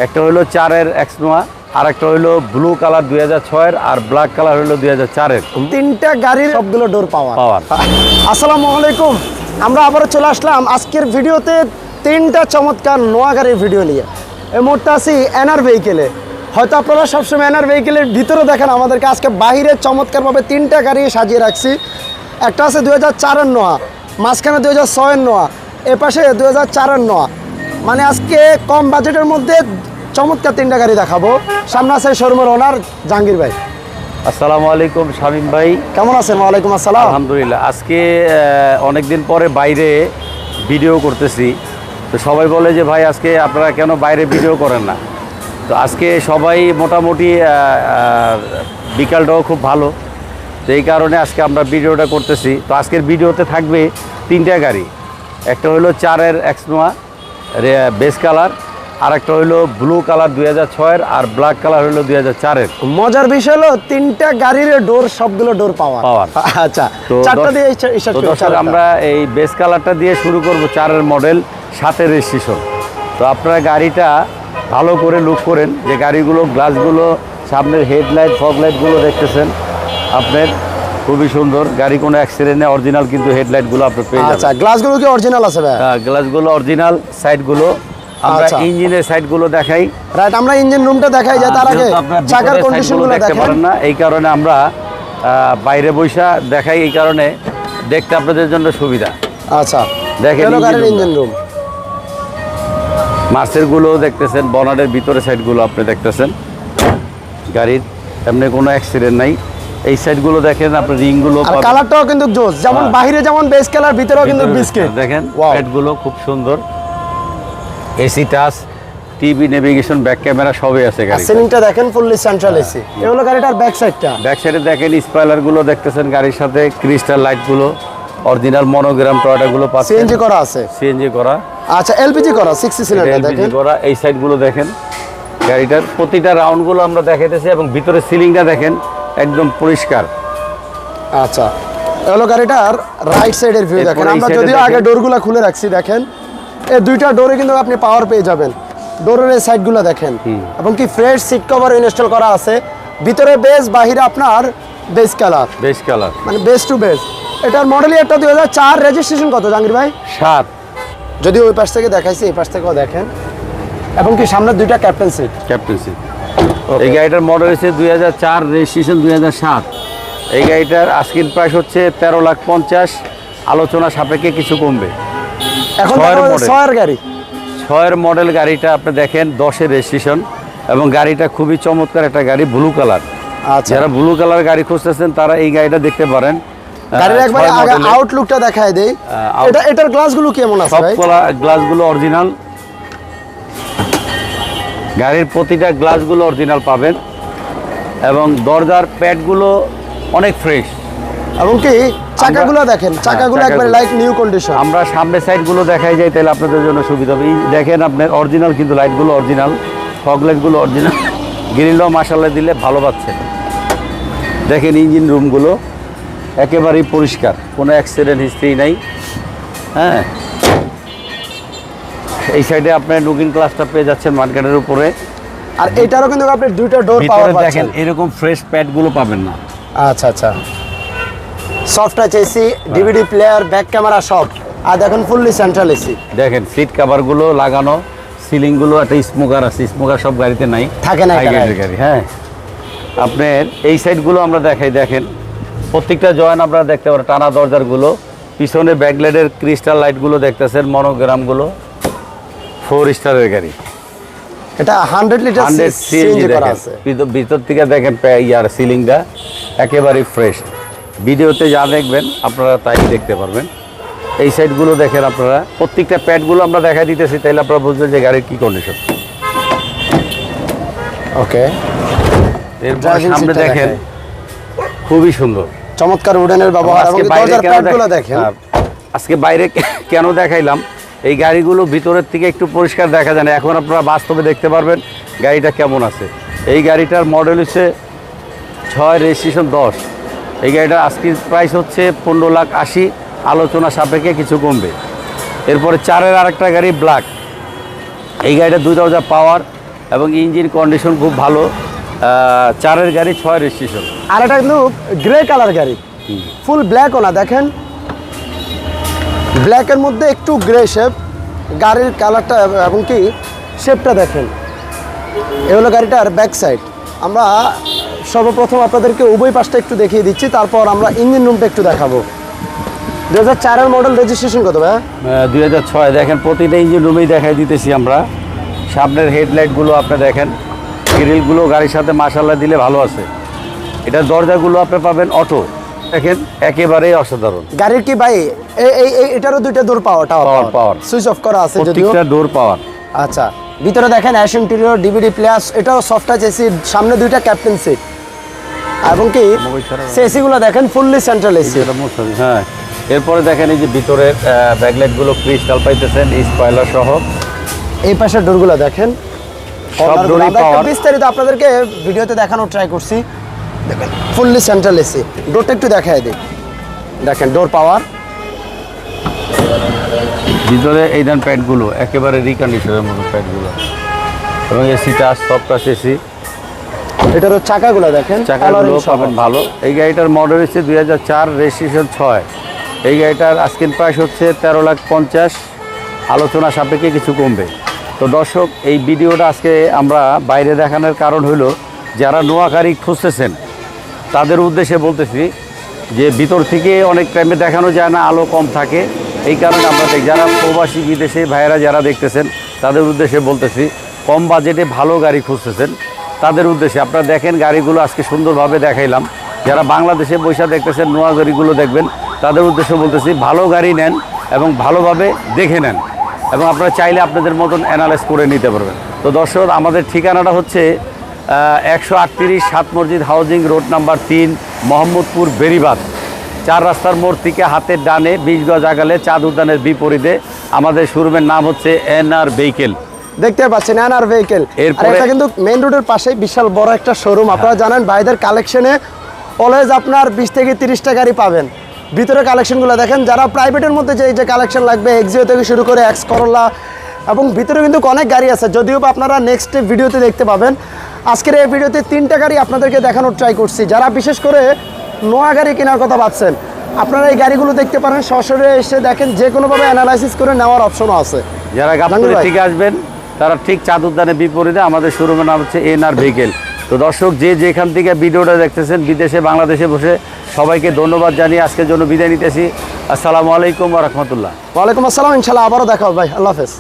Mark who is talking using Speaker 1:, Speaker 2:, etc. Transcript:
Speaker 1: একটা হলো 4-এর এক্সনোয়া, আর একটা হলো ব্লু কালার 2006-এর, আর ব্ল্যাক কালার হলো 2004-এর।
Speaker 2: তিনটা গাড়ির সবগুলো ডোর পাওয়ার।
Speaker 1: পাওয়ার।
Speaker 2: আসসালামু আলাইকুম, আমরা আবারও চলে আসলাম আজকের ভিডিওতে তিনটা চমৎকার নোয়া গাড়ির ভিডিও নিয়ে। এই মুহূর্তে আছি এনআর ভেহিকেলে। হয়তো আপনারা সবসময় এনআর ভেহিকেলের ভিতরে দেখেন, আমাদেরকে আজকে বাইরে চমৎকারভাবে তিনটা গাড়ি সাজিয়ে রাখছি। একটা আছে 2004-এর নোয়া, মাঝখানে 2006-এর নোয়া, এ পাশে 2004-এর নোয়া। মানে আজকে কম বাজেটের মধ্যে চমৎকার তিনটা গাড়ি দেখাবো। সামনে আছে শোরুমের ওনার জাহাঙ্গীর ভাই।
Speaker 1: আসসালামু আলাইকুম শামীম ভাই,
Speaker 2: কেমন আছেন? ওয়ালাইকুম আসসালাম।
Speaker 1: আলহামদুলিল্লাহ। আজকে অনেকদিন পরে বাইরে ভিডিও করতেছি, তো সবাই বলে যে ভাই আজকে আপনারা কেন বাইরে ভিডিও করেন না। তো আজকে সবাই মোটামুটি বিকালটাও খুব ভালো, তো এই কারণে আজকে আমরা ভিডিওটা করতেছি। তো আজকের ভিডিওতে থাকবে তিনটা গাড়ি। একটা হলো 4-এর এক্সনোয়া বেস কালার, আর একটা হলো ব্লু কালার 2006-এর, আর ব্ল্যাক কালার হলো 2004-এর।
Speaker 2: মজার বিষয় হলো তিনটা গাড়ির ডোর সবগুলো ডোর পাওয়ার। আচ্ছা,
Speaker 1: তো
Speaker 2: চারটা দিয়ে
Speaker 1: আমরা এই বেস কালারটা দিয়ে শুরু করব। 4-এর মডেল, 7-এর রেজিস্ট্রেশন। তো আপনারা গাড়িটা ভালো করে লুক করেন, যে গাড়িগুলো গ্লাসগুলো, সামনের হেডলাইট ফগ লাইটগুলো দেখতেছেন আপনার খুবই সুন্দর। গাড়ি কোনো অ্যাক্সিডেন্ট নেই, অরিজিনাল কিন্তু হেডলাইটগুলো আপনি পেয়ে যাবেন।
Speaker 2: আচ্ছা, গ্লাসগুলো কি অরিজিনাল আছে ভাই?
Speaker 1: হ্যাঁ, গ্লাসগুলো অরিজিনাল। সাইডগুলো আমরা ইঞ্জিনের সাইডগুলো দেখাই।
Speaker 2: রাইট, আমরা ইঞ্জিন রুমটা দেখাই, যে তার আগে চাকার কন্ডিশনগুলো
Speaker 1: দেখতে পারেন না, এই কারণে আমরা বাইরে বসে দেখাই, এই কারণে দেখতে আপনাদের জন্য সুবিধা।
Speaker 2: আচ্ছা,
Speaker 1: দেখেন
Speaker 2: গাড়ির ইঞ্জিন রুম,
Speaker 1: মার্সেলগুলো দেখতেছেন, বনারের ভিতরে সাইডগুলো আপনি দেখতেছেন। গাড়ির এমনি কোনো অ্যাক্সিডেন্ট নাই। এই সাইডগুলো দেখেন, আপনি রিংগুলো,
Speaker 2: আর কালারটাও কিন্তু জোস, যেমন বাইরে যেমন বেস কালার, ভিতরেও কিন্তু বিস্কিট।
Speaker 1: দেখেন প্যাডগুলো খুব সুন্দর, AC touch, TV, navigation, back camera সবই আছে। গাড়ি
Speaker 2: সিলিংটা দেখেন ফুললি সেন্ট্রাল এসি। এই হলো গাড়িটার ব্যাক সাইডটা।
Speaker 1: ব্যাক সাইডে দেখেন স্পয়লারগুলো দেখতেছেন, গাড়ির সাথে ক্রিস্টাল লাইটগুলো, অরিজিনাল মনোগ্রাম টয়টাগুলো পাচ্ছেন।
Speaker 2: সিএনজি করা আছে,
Speaker 1: সিএনজি করা।
Speaker 2: আচ্ছা, এলপিজি করা 60 সিলিন্ডার দেখেন
Speaker 1: করা। এই সাইডগুলো দেখেন, গাড়িটার প্রতিটা রাউন্ডগুলো আমরা দেখাইতেছি, এবং ভিতরে সিলিংটা দেখেন একদম পরিষ্কার।
Speaker 2: আচ্ছা, হলো গাড়িটার রাইট সাইডের ভিউ দেখেন। আমরা যদিও আগে ডোরগুলো খুলে রাখছি, দেখেন এই দুইটা ডোরে কিন্তু আপনি পাওয়ার পেয়ে যাবেন। ডোরের এই সাইডগুলো দেখেন, এবং কি ফ্রেশ সিট কভার ইনস্টল করা আছে। ভিতরে বেস, বাহিরে আপনার বেস কালার,
Speaker 1: বেস কালার
Speaker 2: মানে বেস টু বেস। এটার মডেলই একটা 2004, রেজিস্ট্রেশন কত জাহাঙ্গীর ভাই?
Speaker 1: 7।
Speaker 2: যদি ওই পাশ থেকে দেখাইছি, এই পাশ থেকেও দেখেন, এবং কি সামনে দুইটা ক্যাপ্টেন সিট।
Speaker 1: Captain seat. এই গাড়িটার মডেল হচ্ছে 2004, রেজিস্ট্রেশন 2007। এই গাড়িটার আস্কিং প্রাইস হচ্ছে 13,50,000, আলোচনা সাপেক্ষে কিছু কমবে।
Speaker 2: এখন 6-এর গাড়ি,
Speaker 1: 6-এর মডেল গাড়িটা আপনি দেখেন, 10-এর রেজিস্ট্রেশন, এবং গাড়িটা খুবই চমৎকার একটা গাড়ি, ব্লু কালার।
Speaker 2: আচ্ছা,
Speaker 1: যারা ব্লু কালার গাড়ি খুঁজতেছেন তারা এই গাড়িটা দেখতে পারেন।
Speaker 2: গাড়ির একবার আগে আউটলুকটা দেখায় দেই। এটার গ্লাসগুলো কেমন আছে ভাই?
Speaker 1: সব গ্লাসগুলো অরিজিনাল, গাড়ির প্রতিটা গ্লাসগুলো অরিজিনাল পাবেন, এবং দরজার প্যাডগুলো অনেক ফ্রেশ।
Speaker 2: এবং কি চাকাগুলো দেখেন, চাকাগুলো একবারে লাইক নিউ কন্ডিশন।
Speaker 1: আমরা সামনে সাইডগুলো দেখাই যাই, তাহলে আপনাদের জন্য সুবিধা হবে। এই দেখেন আপনার অরিজিনাল, কিন্তু লাইটগুলো অরিজিনাল, ফগ লাইটগুলো অরিজিনাল, গ্রিলও মাশাআল্লাহ দিলে ভালো পাচ্ছেন। দেখেন ইঞ্জিন রুমগুলো একেবারেই পরিষ্কার, কোনো অ্যাক্সিডেন্ট হিস্ট্রি নাই। হ্যাঁ, এই সাইডে আপনার লুকিং গ্লাসটা পেয়ে যাচ্ছেন মার্কেটের উপরে।
Speaker 2: আর এটারও কিন্তু আপনি দুইটা ডোর পাওয়ার পাচ্ছেন।
Speaker 1: দেখেন এরকম ফ্রেশ প্যাডগুলো পাবেন না।
Speaker 2: আচ্ছা আচ্ছা, soft touch AC, DVD player, back camera সব। আর দেখেন ফুললি সেন্ট্রাল এসি।
Speaker 1: দেখেন সিট কভারগুলো লাগানো, সিলিংগুলো একটা স্মোকার আছে, স্মোকার সব গাড়িতে নাই,
Speaker 2: থাকে না
Speaker 1: গাড়ি। হ্যাঁ, আপনার এই সাইডগুলো আমরা দেখাই, দেখেন প্রত্যেকটা জয়েন্ট আপনারা দেখতে পারেন, টানা দরজারগুলো, পিছনে ব্যাকলাইটের ক্রিস্টাল লাইটগুলো দেখতেছেন, মনোগ্রামগুলো। 4 স্টারের গাড়ি,
Speaker 2: এটা 100 লিটার সিএনজি করা আছে।
Speaker 1: ভিতর থেকে দেখেন ইয়ার সিলিংটা একেবারেই ফ্রেশ। ভিডিওতে যা দেখবেন আপনারা তাই দেখতে পারবেন। এই সাইডগুলো দেখেন আপনারা, প্রত্যেকটা প্যাডগুলো আমরা দেখা দিতেছি, তাইলে আপনারা বুঝবেন যে গাড়ির কি কন্ডিশন।
Speaker 2: ওকে,
Speaker 1: এরপর সামনে দেখেন খুবই সুন্দর
Speaker 2: চমৎকার উডেনের ব্যবহার, এবং দরজার প্যাডগুলো দেখেন।
Speaker 1: আজকে বাইরে কেন দেখাইলাম, এই গাড়িগুলো ভিতরের থেকে একটু পরিষ্কার দেখা যায় না, এখন আপনারা বাস্তবে দেখতে পারবেন গাড়িটা কেমন আছে। এই গাড়িটার মডেল হচ্ছে 6, রেজিস্ট্রেশন 10। এই গাড়িটার আজকের প্রাইস হচ্ছে 15,80,000, আলোচনা সাপেক্ষে কিছু কমবে। এরপরে 4-এর আরেকটা গাড়ি ব্ল্যাক, এই গাড়িটা 2 দরজা পাওয়ার, এবং ইঞ্জিন কন্ডিশন খুব ভালো। 4-এর গাড়ি 6 রেজিস্ট্রেশন।
Speaker 2: আর এটা কিন্তু গ্রে কালার গাড়ি, ফুল ব্ল্যাকও না, দেখেন ব্ল্যাকের মধ্যে একটু গ্রে শেপ, গাড়ির কালারটা এবং কি শেপটা দেখেন। এ হলো গাড়িটার ব্যাক সাইড। আমরা সর্বপ্রথম আপনাদেরকে উভয় পাশটা একটু দেখিয়ে দিচ্ছি, তারপর আমরা ইঞ্জিন রুমটা একটু দেখাবো। 2004-এর মডেল, রেজিস্ট্রেশন কত ভাই?
Speaker 1: 2006। দেখেন প্রতিটা ইঞ্জিন রুমেই দেখাই দিতেছি আমরা। সামনের হেডলাইটগুলো আপনি দেখেন, গ্রিলগুলো গাড়ির সাথে মাশাআল্লাহ দিলে ভালো আছে। এটার দরজাগুলো আপনি পাবেন অটো, দেখেন একেবারেই অসাধারণ।
Speaker 2: গাড়ির কি ভাই এটারও দুইটা ডোর পাওয়ার সুইচ অফ করা আছে যদিও,
Speaker 1: প্রত্যেকটা ডোর পাওয়ার।
Speaker 2: আচ্ছা, ভিতরে দেখেন অ্যাশ ইন্টেরিয়র, ডিভিডি প্লাস, এটাও সফট টাচ এসি, সামনে দুইটা ক্যাপ্টেন সিট এবং কি এসিগুলো দেখেন ফুললি সেন্ট্রাল এসি।
Speaker 1: হ্যাঁ, এরপরে দেখেন এই যে ভিতরে ব্যাকলাইটগুলো ক্রিস্টাল পাইতেছেন স্পয়লার সহ।
Speaker 2: এই পাশের ডোরগুলো দেখেন
Speaker 1: সব ডোরই পাওয়ার।
Speaker 2: বিস্তারিত আপনাদেরকে ভিডিওতে দেখানোর ট্রাই করছি। দেখেন ফুললি সেন্ট্রাল এসি। ডোরটা একটু দেখায় দিই, দেখেন ডোর পাওয়ার।
Speaker 1: ভিতরে এই দেন প্যাডগুলো একেবারে রিকন্ডিশনের মতো প্যাডগুলো, এবং এসিটা সফট টাচ এসি।
Speaker 2: এটারও চাকাগুলো দেখেন,
Speaker 1: চাকাগুলো পাবেন ভালো। এই গাড়িটার মডেল হচ্ছে 2004, রেজিস্ট্রেশন 6। এই গাড়িটার আস্কিং প্রাইস হচ্ছে 13,50,000, আলোচনা সাপেক্ষে কিছু কমবে। তো দর্শক, এই ভিডিওটা আজকে আমরা বাইরে দেখানোর কারণ হলো যারা নোয়া গাড়ি খুঁজতেছেন তাদের উদ্দেশ্যে বলতেছি যে ভিতর থেকে অনেক টাইমে দেখানো যায় না, আলো কম থাকে। এই কারণে আমরা যারা প্রবাসী বিদেশে ভাইয়েরা যারা দেখতেছেন তাদের উদ্দেশ্যে বলতেছি, কম বাজেটে ভালো গাড়ি খুঁজতেছেন তাদের উদ্দেশ্যে আপনারা দেখেন গাড়িগুলো আজকে সুন্দরভাবে দেখাইলাম। যারা বাংলাদেশে বৈশা দেখতেছেন, নোয়া গাড়িগুলো দেখবেন, তাদের উদ্দেশ্যে বলতেছি ভালো গাড়ি নেন এবং ভালোভাবে দেখে নেন, এবং আপনারা চাইলে আপনাদের মতন অ্যানালাইজ করে নিতে পারবেন। তো দর্শক, আমাদের ঠিকানাটা হচ্ছে 138 সাত মসজিদ housing road number 3, Mohammadpur, Beribadh. 4 রাস্তার মোড় থেকে হাতের ডানে 20 গজ আগালে চাঁদ উদ্যানের বিপরীতে আমাদের শোরুমের নাম হচ্ছে এনআর ভেহিকেল।
Speaker 2: দেখতে পাচ্ছেন এনআর ভেহিকেল।
Speaker 1: এরপরে
Speaker 2: এটা কিন্তু মেইন রোডের পাশে বিশাল বড় একটা শোরুম। আপনারা জানেন ভাইদের কালেকশনে অলওয়েজ আপনার 20 থেকে 30টা গাড়ি পাবেন। ভিতরে কালেকশনগুলো দেখেন, যারা প্রাইভেটের মধ্যে যে কালেকশন লাগবে, এক্সিও থেকে শুরু করে এক্স করোলা, এবং ভিতরে কিন্তু অনেক গাড়ি আছে, যদিও বা আপনারা নেক্সট ভিডিওতে দেখতে পাবেন। আজকের এই ভিডিওতে 3টা গাড়ি আপনাদেরকে দেখানোর ট্রাই করছি। যারা বিশেষ করে নোয়া গাড়ি কেনার কথা ভাবছেন, আপনারা এই গাড়িগুলো দেখতে পারেন, সরাসরি এসে দেখেন, যে কোনোভাবে অ্যানালাইসিস করে নেওয়ার অপশনও আছে।
Speaker 1: যারা গাবতলী থেকে আসবেন তারা ঠিক চাঁদ উদ্যানের বিপরীতে আমাদের শোরুমের নাম হচ্ছে এনআর ভেহিকেল। তো দর্শক, যে যেখান থেকে ভিডিওটা দেখতেছেন, বিদেশে বাংলাদেশে বসে সবাইকে ধন্যবাদ জানিয়ে আজকের জন্য বিদায় নিতেছি। আসসালামু আলাইকুম ওয়া রাহমাতুল্লাহ।
Speaker 2: ওয়ালাইকুম আসসালাম। ইনশাআল্লাহ আবারও দেখা হবে ভাই। আল্লাহ হাফেজ।